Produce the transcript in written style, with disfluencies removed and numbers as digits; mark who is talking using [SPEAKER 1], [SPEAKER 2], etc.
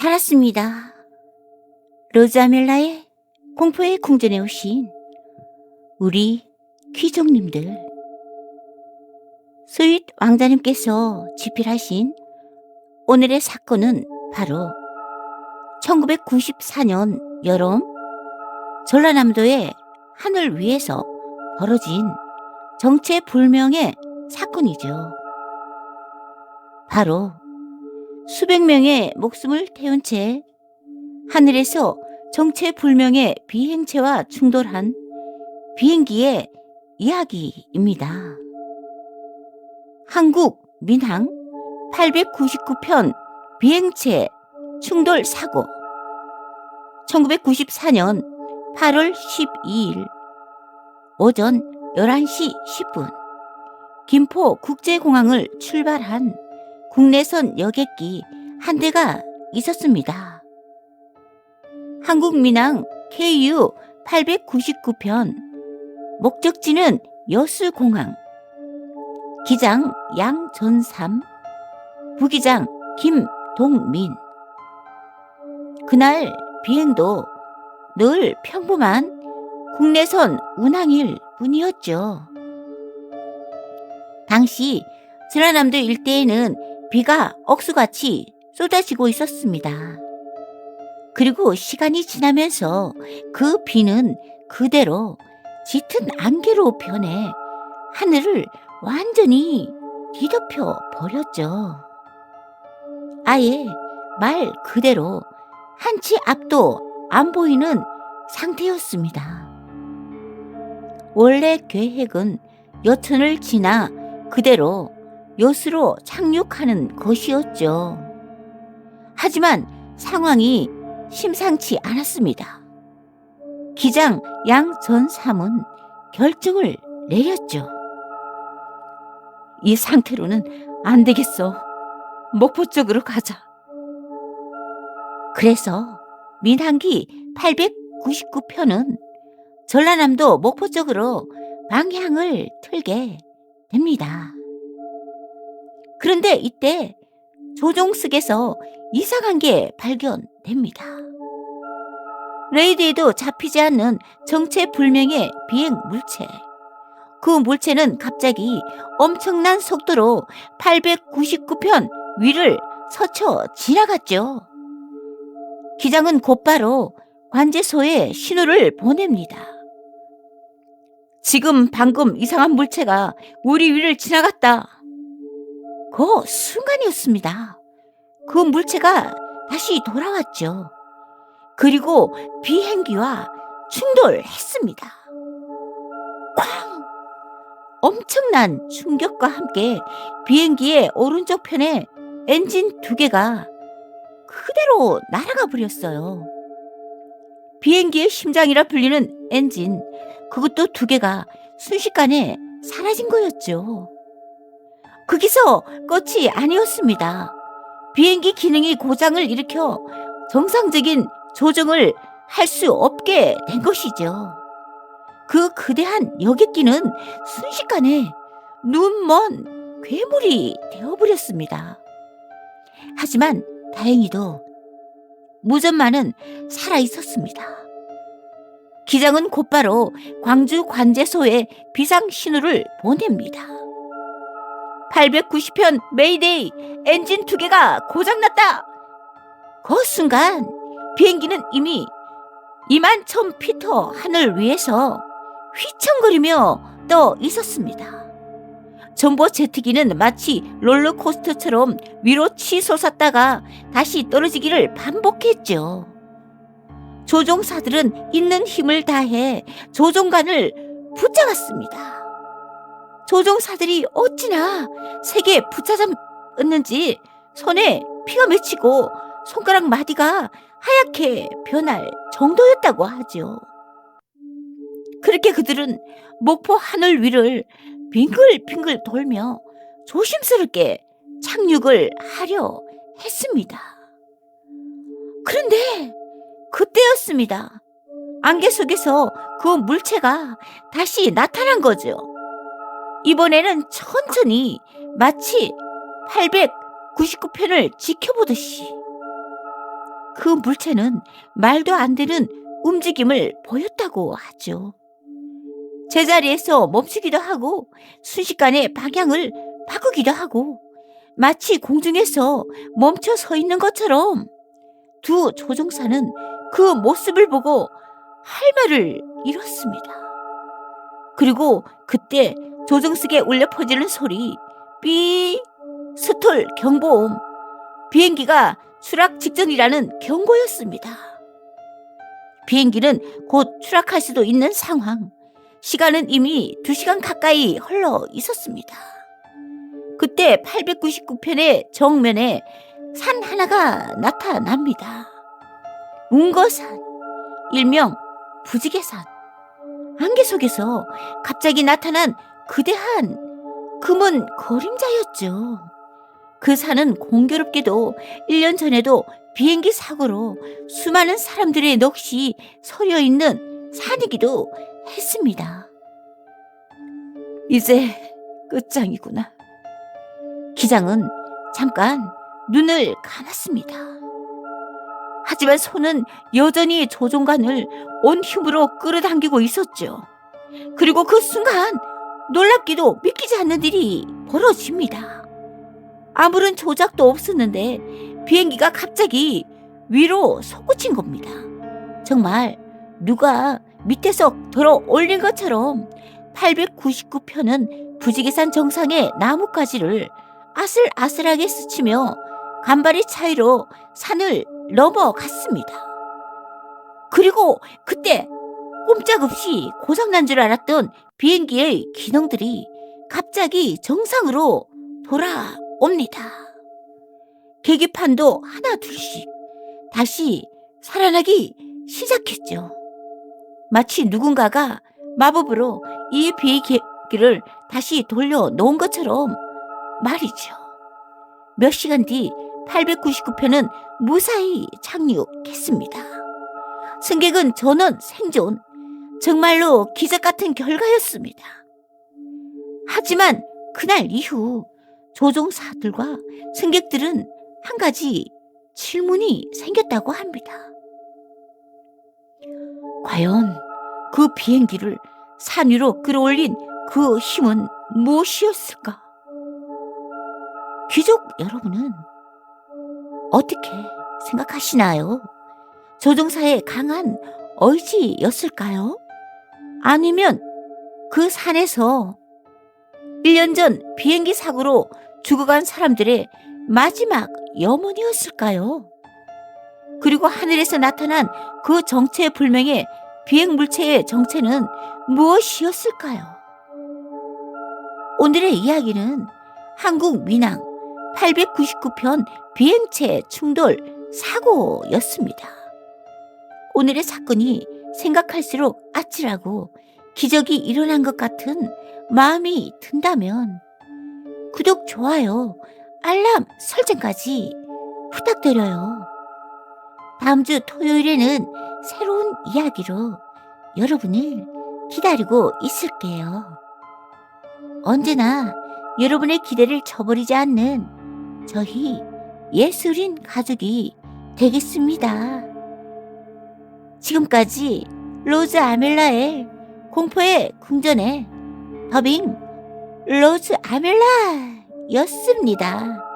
[SPEAKER 1] 살았습니다. 로즈아멜라의 공포에 궁전에 오신 우리 귀족님들, 스윗 왕자님께서 집필하신 오늘의 사건은 바로 1994년 여름 전라남도의 하늘 위에서 벌어진 정체불명의 사건이죠. 바로 수백 명의 목숨을 태운 채 하늘에서 정체불명의 비행체와 충돌한 비행기의 이야기입니다. 한국 민항 899편 비행체 충돌 사고. 1994년 8월 12일 오전 11시 10분 김포국제공항을 출발한 국내선 여객기 한 대가 있었습니다. 한국민항 KU 899편, 목적지는 여수공항, 기장 양전삼, 부기장 김동민. 그날 비행도 늘 평범한 국내선 운항일 뿐이었죠. 당시 전라남도 일대에는 비가 억수같이 쏟아지고 있었습니다. 그리고 시간이 지나면서 그 비는 그대로 짙은 안개로 변해 하늘을 완전히 뒤덮여 버렸죠. 아예 말 그대로 한 치 앞도 안 보이는 상태였습니다. 원래 계획은 여천을 지나 그대로 여수로 착륙하는 것이었죠. 하지만 상황이 심상치 않았습니다. 기장 양전삼은 결정을 내렸죠. 이 상태로는 안 되겠어. 목포 쪽으로 가자. 그래서 민항기 899편은 전라남도 목포 쪽으로 방향을 틀게 됩니다. 그런데 이때 조종석에서 이상한 게 발견됩니다. 레이더에도 잡히지 않는 정체불명의 비행 물체. 그 물체는 갑자기 엄청난 속도로 899편 위를 스쳐 지나갔죠. 기장은 곧바로 관제소에 신호를 보냅니다. 지금 방금 이상한 물체가 우리 위를 지나갔다. 그 순간이었습니다. 그 물체가 다시 돌아왔죠. 그리고 비행기와 충돌했습니다. 쾅! 엄청난 충격과 함께 비행기의 오른쪽 편에 엔진 2개가 그대로 날아가 버렸어요. 비행기의 심장이라 불리는 엔진, 그것도 2개가 순식간에 사라진 거였죠. 거기서 끝이 아니었습니다. 비행기 기능이 고장을 일으켜 정상적인 조정을 할 수 없게 된 것이죠. 그 거대한 여객기는 순식간에 눈먼 괴물이 되어버렸습니다. 하지만 다행히도 무전만은 살아있었습니다. 기장은 곧바로 광주 관제소에 비상신호를 보냅니다. 890편 메이데이, 엔진 2개가 고장났다. 그 순간 비행기는 이미 21,000피터 하늘 위에서 휘청거리며 떠 있었습니다. 전보 제트기는 마치 롤러코스터처럼 위로 치솟았다가 다시 떨어지기를 반복했죠. 조종사들은 있는 힘을 다해 조종관을 붙잡았습니다. 조종사들이 어찌나 세게 붙잡았는지 손에 피가 맺히고 손가락 마디가 하얗게 변할 정도였다고 하죠. 그렇게 그들은 목포 하늘 위를 빙글빙글 돌며 조심스럽게 착륙을 하려 했습니다. 그런데 그때였습니다. 안개 속에서 그 물체가 다시 나타난 거죠. 이번에는 천천히 마치 899편을 지켜보듯이 그 물체는 말도 안 되는 움직임을 보였다고 하죠. 제자리에서 멈추기도 하고 순식간에 방향을 바꾸기도 하고 마치 공중에서 멈춰 서 있는 것처럼 두 조종사는 그 모습을 보고 할 말을 잃었습니다. 그리고 그때 조종석에 울려 퍼지는 소리, 삐, 스톨 경보음, 비행기가 추락 직전이라는 경고였습니다. 비행기는 곧 추락할 수도 있는 상황. 시간은 이미 2시간 가까이 흘러 있었습니다. 그때 899편의 정면에 산 하나가 나타납니다. 웅거산, 일명 부지개산. 안개 속에서 갑자기 나타난 거대한 검은 그림자였죠. 그 산은 공교롭게도 1년 전에도 비행기 사고로 수많은 사람들의 넋이 서려 있는 산이기도 했습니다. 이제 끝장이구나. 기장은 잠깐 눈을 감았습니다. 하지만 손은 여전히 조종관을 온 힘으로 끌어당기고 있었죠. 그리고 그 순간 놀랍게도 믿기지 않는 일이 벌어집니다. 아무런 조작도 없었는데 비행기가 갑자기 위로 솟구친 겁니다. 정말 누가 밑에서 들어 올린 것처럼 899편은 부지개산 정상의 나뭇가지를 아슬아슬하게 스치며 간발의 차이로 산을 넘어갔습니다. 그리고 그때 꼼짝없이 고장난 줄 알았던 비행기의 기능들이 갑자기 정상으로 돌아옵니다. 계기판도 하나 둘씩 다시 살아나기 시작했죠. 마치 누군가가 마법으로 이 비행기를 다시 돌려놓은 것처럼 말이죠. 몇 시간 뒤 899편은 무사히 착륙했습니다. 승객은 전원 생존, 정말로 기적 같은 결과였습니다. 하지만 그날 이후 조종사들과 승객들은 한 가지 질문이 생겼다고 합니다. 과연 그 비행기를 산 위로 끌어올린 그 힘은 무엇이었을까? 귀족 여러분은 어떻게 생각하시나요? 조종사의 강한 의지였을까요? 아니면 그 산에서 1년 전 비행기 사고로 죽어간 사람들의 마지막 염원이었을까요? 그리고 하늘에서 나타난 그 정체불명의 비행물체의 정체는 무엇이었을까요? 오늘의 이야기는 한국 민항 899편 비행체 충돌 사고였습니다. 오늘의 사건이 생각할수록 아찔하고 기적이 일어난 것 같은 마음이 든다면 구독, 좋아요, 알람 설정까지 부탁드려요. 다음 주 토요일에는 새로운 이야기로 여러분을 기다리고 있을게요. 언제나 여러분의 기대를 저버리지 않는 저희 예술인 가족이 되겠습니다. 지금까지 로즈 아멜라의 공포의 궁전의 더빙 로즈 아멜라였습니다.